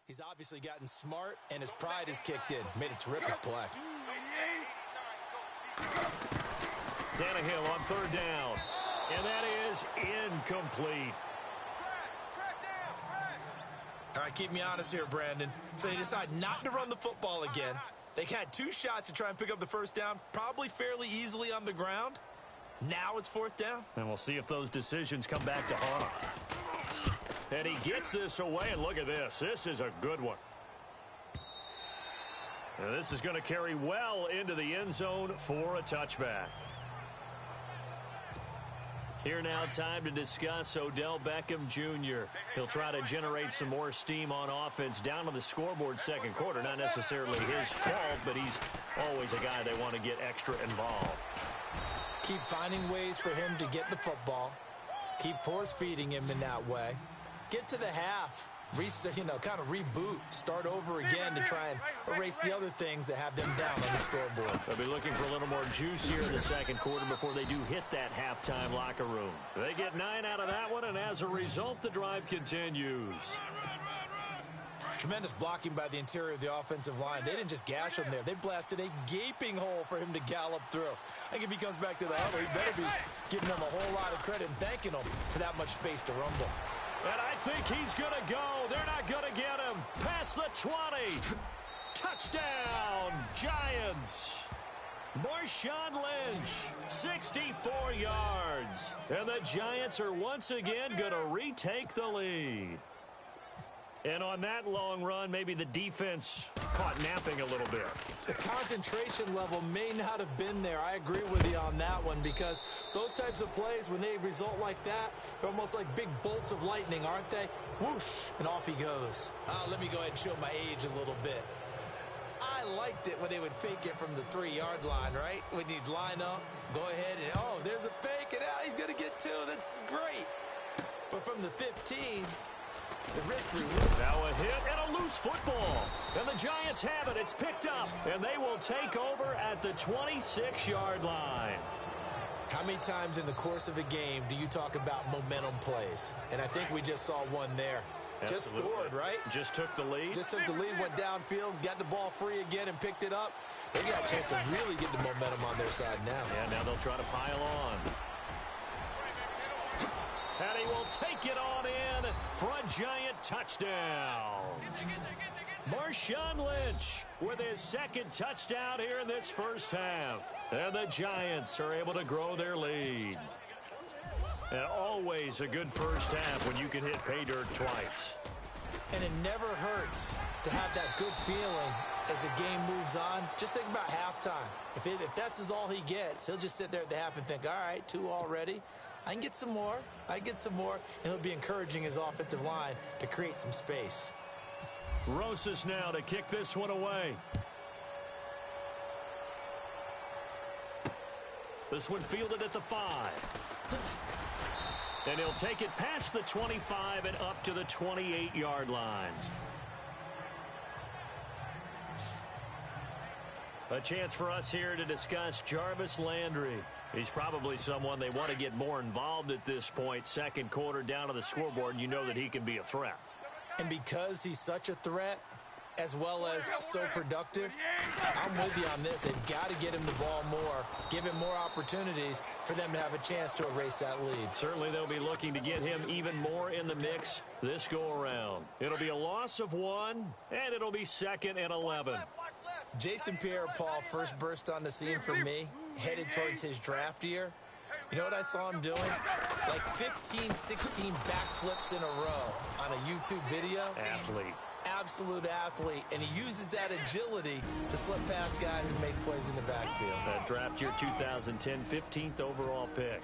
He's obviously gotten smart, and his pride is kicked in. Made a terrific play. Tannehill on third down. And that is incomplete. All right, keep me honest here, Brandon. So they decide not to run the football again. They had 2 shots to try and pick up the first down, probably fairly easily on the ground. Now it's 4th down. And we'll see if those decisions come back to haunt him. And he gets this away, and look at this. This is a good one. And this is going to carry well into the end zone for a touchback. Here now, time to discuss Odell Beckham Jr. He'll try to generate some more steam on offense down to the scoreboard second quarter. Not necessarily his fault, but he's always a guy they want to get extra involved. Keep finding ways for him to get the football. Keep force-feeding him in that way. Get to the half. Kind of reboot, start over again to try and erase the other things that have them down on the scoreboard. They'll be looking for a little more juice here in the second quarter before they do hit that halftime locker room. They get 9 out of that one, and as a result, the drive continues. Tremendous blocking by the interior of the offensive line. They didn't just gash him there. They blasted a gaping hole for him to gallop through. I think if he comes back to the huddle, he better be giving them a whole lot of credit and thanking them for that much space to rumble. And I think he's going to go. They're not going to get him. Past the 20. Touchdown, Giants. Marshawn Lynch, 64 yards. And the Giants are once again going to retake the lead. And on that long run, maybe the defense caught napping a little bit. The concentration level may not have been there. I agree with you on that one because those types of plays, when they result like that, they're almost like big bolts of lightning, aren't they? Whoosh, and off he goes. Let me go ahead and show my age a little bit. I liked it when they would fake it from the 3-yard line, right? When you'd line up, go ahead, and oh, there's a fake, and he's going to get 2. That's great. But from the 15... the risk reward. Now a hit and a loose football. And the Giants have it. It's picked up. And they will take over at the 26-yard line. How many times in the course of a game do you talk about momentum plays? And I think we just saw one there. Absolutely. Just scored, right? Just took the lead. Just took the lead, went downfield, got the ball free again and picked it up. They got a chance to really get the momentum on their side now. Yeah, now they'll try to pile on. And he will take it on in for a Giant touchdown. Marshawn Lynch with his 2nd touchdown here in this first half. And the Giants are able to grow their lead. And always a good first half when you can hit pay dirt twice. And it never hurts to have that good feeling as the game moves on. Just think about halftime. If that's all he gets, he'll just sit there at the half and think, all right, 2 already. I can get some more. And he'll be encouraging his offensive line to create some space. Rosas now to kick this one away. This one fielded at the 5. And he'll take it past the 25 and up to the 28-yard line. A chance for us here to discuss Jarvis Landry. He's probably someone they want to get more involved at this point. Second quarter down to the scoreboard, and you know that he can be a threat. And because he's such a threat, as well as so productive, I'm with you on this. They've got to get him the ball more, give him more opportunities for them to have a chance to erase that lead. Certainly they'll be looking to get him even more in the mix this go-around. It'll be a loss of 1, and it'll be 2nd and 11. Jason Pierre-Paul first burst on the scene for me, headed towards his draft year. You know what I saw him doing? Like 15, 16 backflips in a row on a YouTube video. Athlete. Absolute athlete, and he uses that agility to slip past guys and make plays in the backfield. That draft year 2010, 15th overall pick.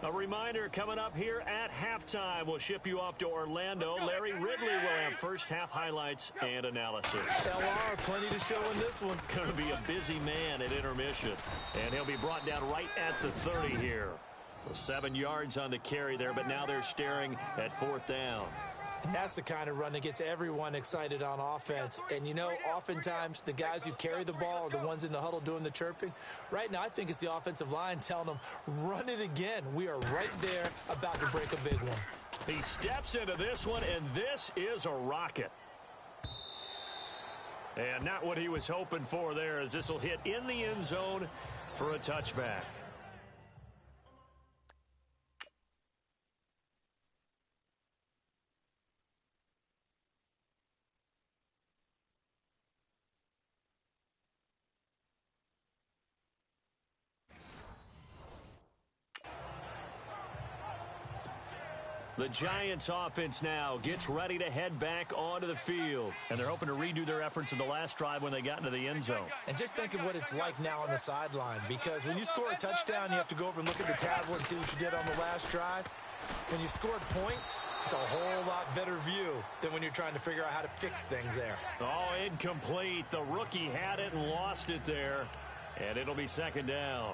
A reminder coming up here at halftime. We'll ship you off to Orlando. Larry Ridley will have first half highlights and analysis. LR, plenty to show in this one. Going to be a busy man at intermission. And he'll be brought down right at the 30 here. 7 yards on the carry there, but now they're staring at 4th down. And that's the kind of run that gets everyone excited on offense. And, you know, oftentimes the guys who carry the ball are the ones in the huddle doing the chirping. Right now, I think it's the offensive line telling them, run it again. We are right there about to break a big one. He steps into this one, and this is a rocket. And not what he was hoping for there, as this will hit in the end zone for a touchback. The Giants offense now gets ready to head back onto the field. And they're hoping to redo their efforts in the last drive when they got into the end zone. And just think of what it's like now on the sideline, because when you score a touchdown, you have to go over and look at the tablet and see what you did on the last drive. When you scored points, it's a whole lot better view than when you're trying to figure out how to fix things there. Oh, incomplete. The rookie had it and lost it there. And it'll be second down.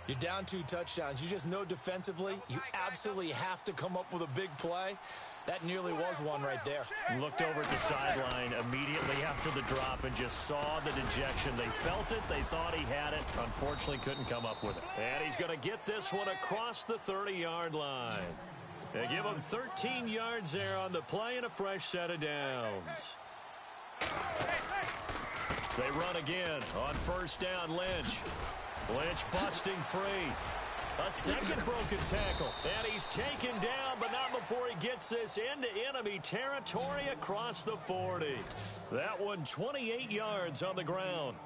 You're down 2 touchdowns. You just know defensively you absolutely have to come up with a big play. That nearly was one right there. Looked over at the sideline immediately after the drop and just saw the dejection. They felt it. They thought he had it. Unfortunately, couldn't come up with it. And he's going to get this one across the 30-yard line. They give him 13 yards there on the play and a fresh set of downs. They run again on first down. Lynch busting free. A second broken tackle. And he's taken down, but not before he gets this into enemy territory across the 40. That one 28 yards on the ground.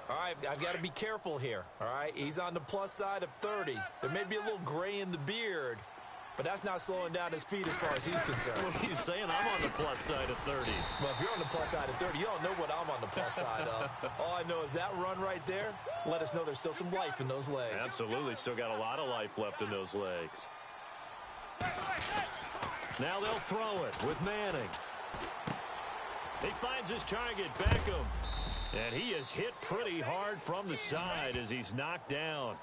All right, I've got to be careful here. All right, he's on the plus side of 30. There may be a little gray in the beard, but that's not slowing down his feet as far as he's concerned. Well, he's saying I'm on the plus side of 30. Well, if you're on the plus side of 30, you don't know what I'm on the plus side of. All I know is that run right there let us know there's still some life in those legs. Absolutely, still got a lot of life left in those legs. Now they'll throw it with Manning. He finds his target, Beckham. And he is hit pretty hard from the side as he's knocked down.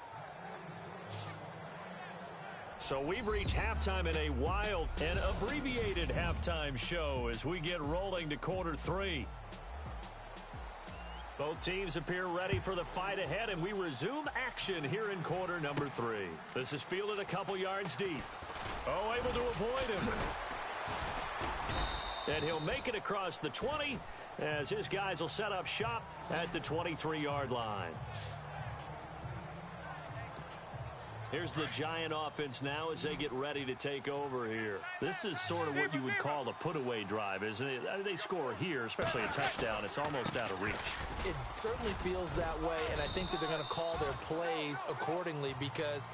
So we've reached halftime in a wild and abbreviated halftime show as we get rolling to quarter 3. Both teams appear ready for the fight ahead, and we resume action here in quarter number 3. This is fielded a couple yards deep. Oh, able to avoid him. And he'll make it across the 20 as his guys will set up shop at the 23-yard line. Here's the Giant offense now as they get ready to take over here. This is sort of what you would call a put-away drive, isn't it? They score here, especially a touchdown. It's almost out of reach. It certainly feels that way, and I think that they're going to call their plays accordingly, because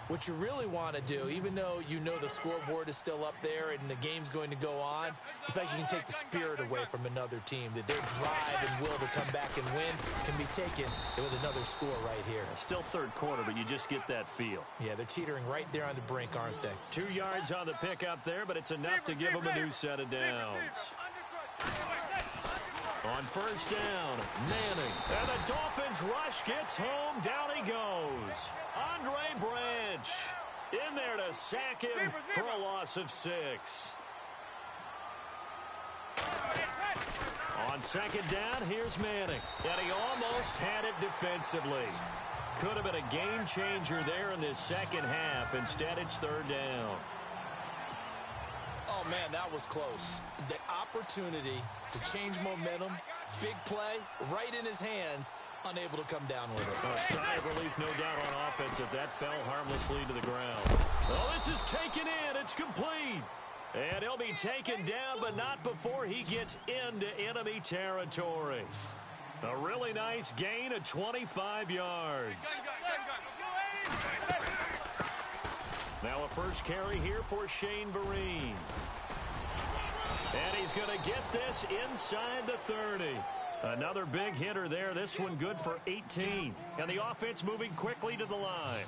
what you really want to do, even though you know the scoreboard is still up there and the game's going to go on, in fact, you can take the spirit away from another team, that their drive and will to come back and win can be taken with another score right here. Still third quarter, but you just get that feel. Yeah, they're teetering right there on the brink, aren't they? 2 yards on the pickup there, but it's enough to give them a new set of downs. On first down, Manning. And the Dolphins rush gets home. Down he goes. Andre Branch in there to sack him for a loss of 6. On second down, here's Manning. And he almost had it defensively. Could have been a game changer there in this second half. Instead, it's third down. Oh, man, that was close. The opportunity to change momentum, big play, right in his hands, unable to come down with it. A sigh of relief, no doubt, on offense if that fell harmlessly to the ground. Oh, this is taken in. It's complete. And he'll be taken down, but not before he gets into enemy territory. A really nice gain of 25 yards. Now a first carry here for Shane Vereen. And he's going to get this inside the 30. Another big hitter there. This one good for 18. And the offense moving quickly to the line.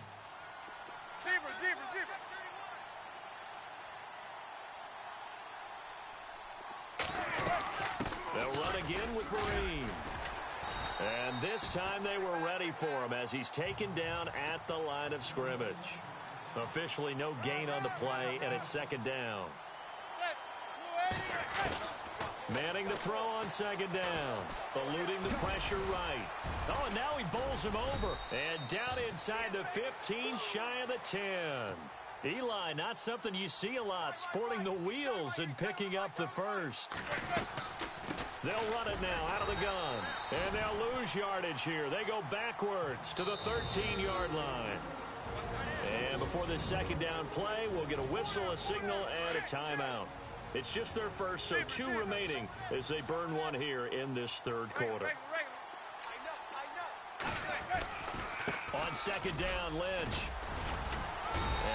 They'll run again with Vereen. And this time they were ready for him as he's taken down at the line of scrimmage. Officially no gain on the play, and it's second down. Manning to throw on second down. Eluding the pressure right. Oh, and now he bowls him over. And down inside the 15, shy of the 10. Eli, not something you see a lot, sporting the wheels and picking up the first. They'll run it now out of the gun. And they'll lose yardage here. They go backwards to the 13-yard line. And before this second down play, we'll get a whistle, a signal, and a timeout. It's just their first, so 2 remaining as they burn one here in this third quarter. On second down, Lynch.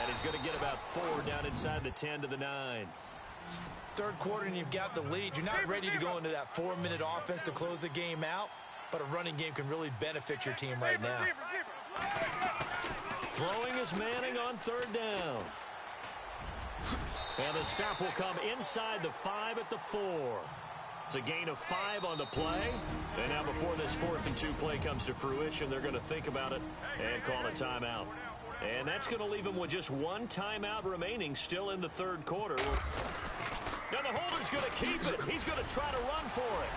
And he's going to get about 4 down inside the 10 to the 9. Third quarter and you've got the lead. You're not ready to go into that 4-minute offense to close the game out, but a running game can really benefit your team right now. Throwing is Manning on third down. And the stop will come inside the 5 at the 4. It's a gain of 5 on the play. And now before this 4th and 2 play comes to fruition, they're going to think about it and call a timeout. And that's going to leave them with just 1 timeout remaining still in the third quarter. Now the holder's going to keep it. He's going to try to run for it.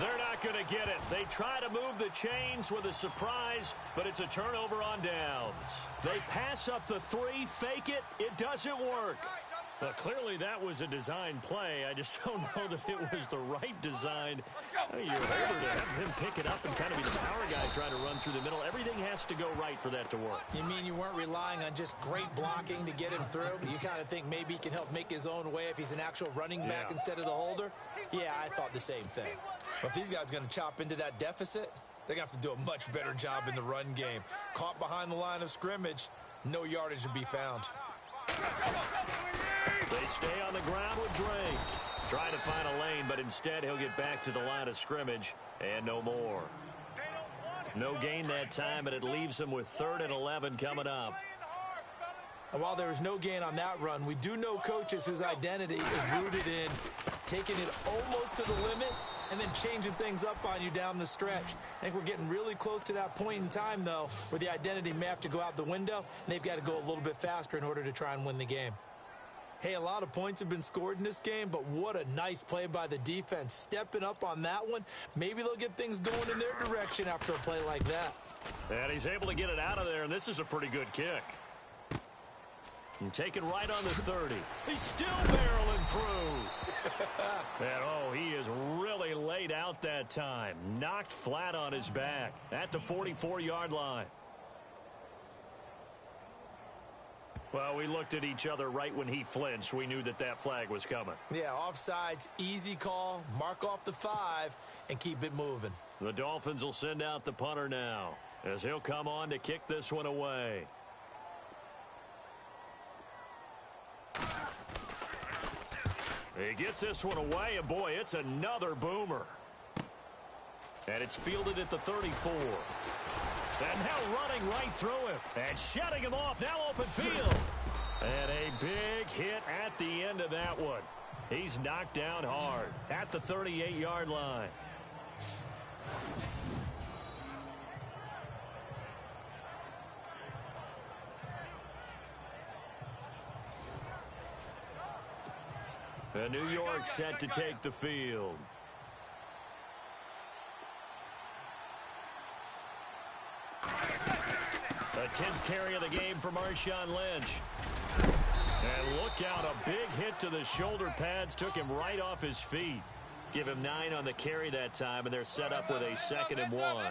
They're not going to get it. They try to move the chains with a surprise, but it's a turnover on downs. They pass up the 3, fake it. It doesn't work. Well, clearly that was a design play. I just don't know that it was the right design. You're holder to have him pick it up and kind of be the power guy trying to run through the middle. Everything has to go right for that to work. You mean you weren't relying on just great blocking to get him through? You kind of think maybe he can help make his own way if he's an actual running back instead of the holder? Yeah, I thought the same thing. But if these guys are going to chop into that deficit, they're going to have to do a much better job in the run game. Caught behind the line of scrimmage, no yardage to be found. They stay on the ground with Drake. Trying to find a lane, but instead he'll get back to the line of scrimmage and no more. No gain that time, and it leaves him with 3rd and 11 coming up. And while there is no gain on that run, we do know coaches whose identity is rooted in taking it almost to the limit and then changing things up on you down the stretch. I think we're getting really close to that point in time, though, where the identity may have to go out the window, and they've got to go a little bit faster in order to try and win the game. Hey, a lot of points have been scored in this game, but what a nice play by the defense. Stepping up on that one, maybe they'll get things going in their direction after a play like that. And he's able to get it out of there, and this is a pretty good kick. And take it right on the 30. He's still barreling through. And, he is really laid out that time. Knocked flat on his back at the 44-yard line. Well, we looked at each other right when he flinched. We knew that that flag was coming. Yeah, offsides, easy call, mark off the 5, and keep it moving. The Dolphins will send out the punter now as he'll come on to kick this one away. He gets this one away, and boy, it's another boomer. And it's fielded at the 34. And now running right through him. And shutting him off. Now open field. And a big hit at the end of that one. He's knocked down hard at the 38-yard line. And New York set to take the field. The 10th carry of the game for Marshawn Lynch. And look out, a big hit to the shoulder pads took him right off his feet. Give him 9 on the carry that time, and they're set up with a 2nd and 1.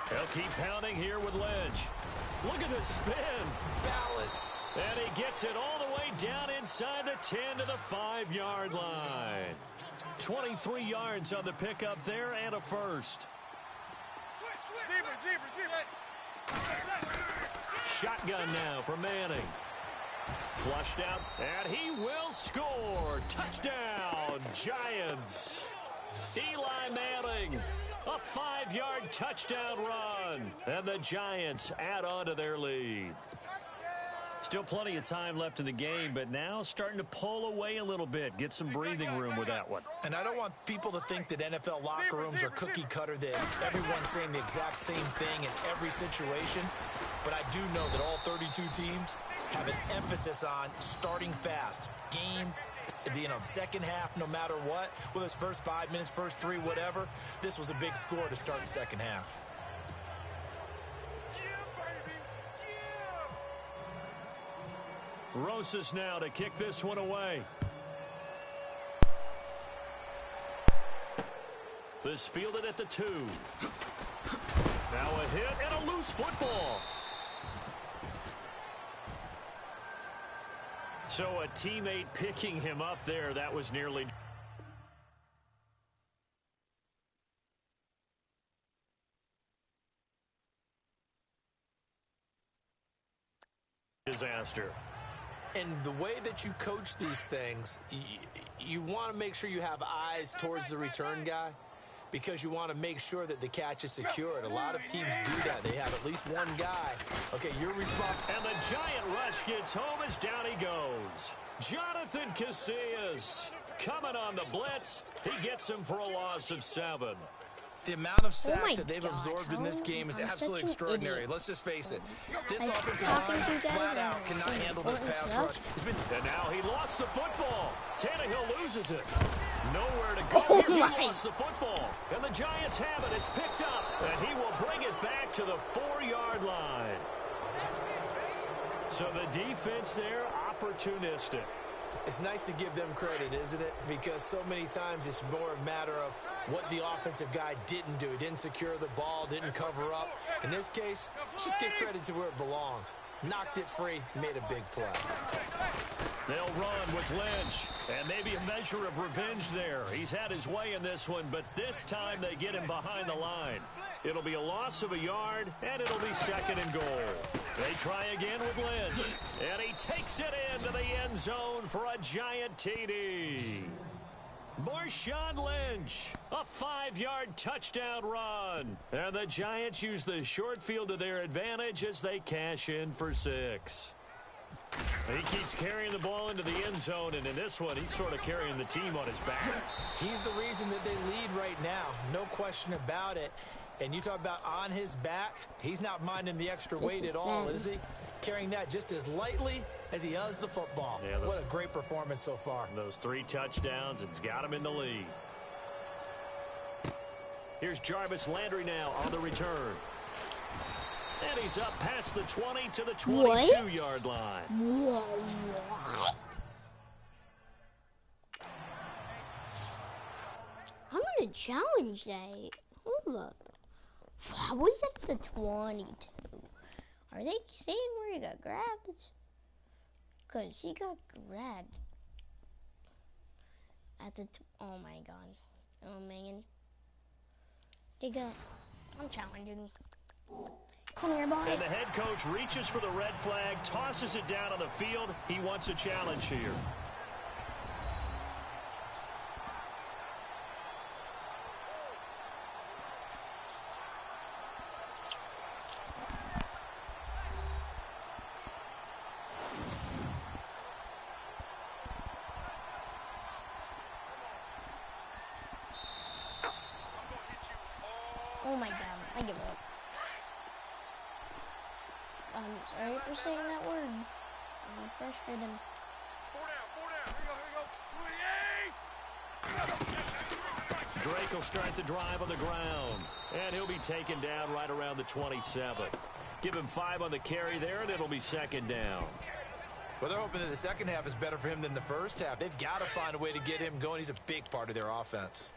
He'll keep pounding here with Lynch. Look at the spin. Balance. And he gets it all the way down inside the 10 to the 5-yard line. 23 yards on the pickup there and a first. Shotgun now for Manning. Flushed out, and he will score. Touchdown, Giants. Eli Manning, a 5-yard touchdown run. And the Giants add on to their lead. Still plenty of time left in the game, but now starting to pull away a little bit. Get some breathing room with that one. And I don't want people to think that NFL locker rooms are cookie cutter, that everyone's saying the exact same thing in every situation. But I do know that all 32 teams have an emphasis on starting fast. Game, second half, no matter what. Whether it's first 5 minutes, first 3, whatever. This was a big score to start the second half. Rosas now to kick this one away. This fielded at the 2. Now a hit and a loose football. So a teammate picking him up there. That was nearly disaster. And the way that you coach these things, you want to make sure you have eyes towards the return guy because you want to make sure that the catch is secured. A lot of teams do that. They have at least one guy. Okay, you're responsible. And the giant rush gets home as down he goes. Jonathan Casillas coming on the blitz. He gets him for a loss of 7. The amount of sacks that they've absorbed in this game is absolutely extraordinary. Let's just face it. This offensive line flat out cannot handle this pass rush. And now he lost the football. Tannehill loses it. Nowhere to go here. He lost the football. And the Giants have it. It's picked up. And he will bring it back to the 4-yard line. So the defense there, opportunistic. It's nice to give them credit, isn't it? Because so many times it's more a matter of what the offensive guy didn't do. He didn't secure the ball, didn't cover up. In this case, let's just give credit to where it belongs. Knocked it free, made a big play. They'll run with Lynch, and maybe a measure of revenge there. He's had his way in this one, but this time they get him behind the line. It'll be a loss of a yard, and it'll be 2nd and goal. They try again with Lynch, and he takes it into the end zone for a giant TD. Marshawn Lynch, a 5-yard touchdown run. And the Giants use the short field to their advantage as they cash in for 6. He keeps carrying the ball into the end zone, and in this one, he's sort of carrying the team on his back. He's the reason that they lead right now. No question about it. And you talk about on his back, he's not minding the extra weight at all, is he? Carrying that just as lightly as he does the football. Yeah, what a great performance so far. Those 3 touchdowns, it's got him in the lead. Here's Jarvis Landry now on the return. And he's up past the 20 to the 22-yard line. What? I'm going to challenge that. Hold up. How was that the 22? Are they saying where he got grabbed? Because he got grabbed at the... oh, my God. Oh, man. I'm challenging. Come here, boy. And the head coach reaches for the red flag, tosses it down on the field. He wants a challenge here. Oh my God, I give up. I'm sorry for saying that word. I'm frustrated. Drake will start the drive on the ground, and he'll be taken down right around the 27. Give him 5 on the carry there, and it'll be 2nd down. Well, they're hoping that the second half is better for him than the first half. They've got to find a way to get him going. He's a big part of their offense.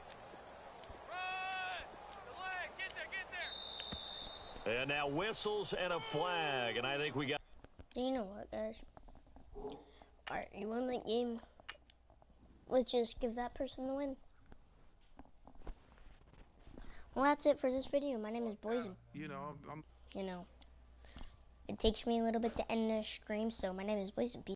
And now whistles and a flag, and I think we got... You know what, guys? Alright, you won that game. Let's just give that person the win. Well, that's it for this video. My name is Boysen. You know, it takes me a little bit to end this stream, so my name is Boysen.